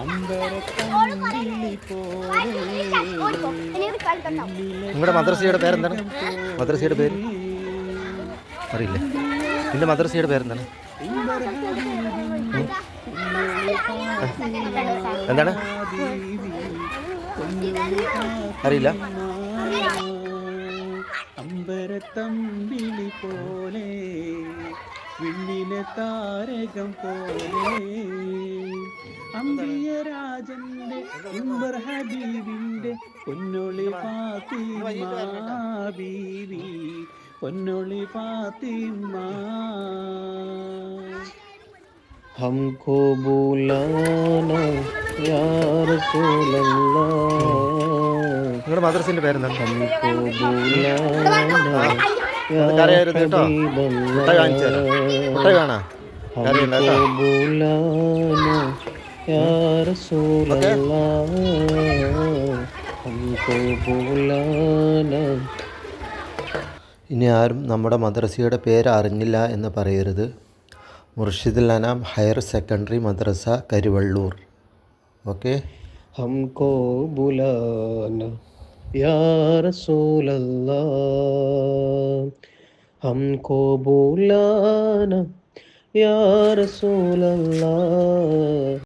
അമ്പരത്തമ്പിളി പോലെ. നിങ്ങളുടെ മദ്രസയുടെ പേരെന്താണ്? മദ്രസയുടെ പേര് അറിയില്ല. നിന്റെ മദ്രസയുടെ പേരെന്താണ്? എന്താണ്? അറിയില്ല. അമ്പരത്തമ്പിളി പോലെ, വിണ്ണിലെ താരകം പോലെ, അമ്പിയരാജന്റെ ഉമ്മർ ഹബീബിന്റെ പൊന്നൊളി ഫാത്തിമ ബീവി, പൊന്നൊളി ഫാത്തിമ. हमको बुलाना या रसूल अल्लाह. നിങ്ങളുടെ മദ്രസിന്റെ പേരെന്താണ്? हमको बुलाना या കരയരുത് കേട്ടോ. हबीब മുട്ട കാണിച്ചു തരാം. മുട്ട കാണാ. കരയണ്ട हमको കേട്ടോ. बुलाना या रसूल ഓക്കെ. अल्लाह. हमको बुलाना. ഇനി ആരും നമ്മുടെ മദ്രസയുടെ പേര് അറിഞ്ഞില്ല എന്ന് പറയരുത്. മുർഷിദുൽ അനാം ഹയർ സെക്കൻഡറി മദ്രസ കരിവള്ളൂർ. ഓക്കെ. हमको बुलाना या रसूल अल्लाह. हमको बुलाना या रसूल अल्लाह.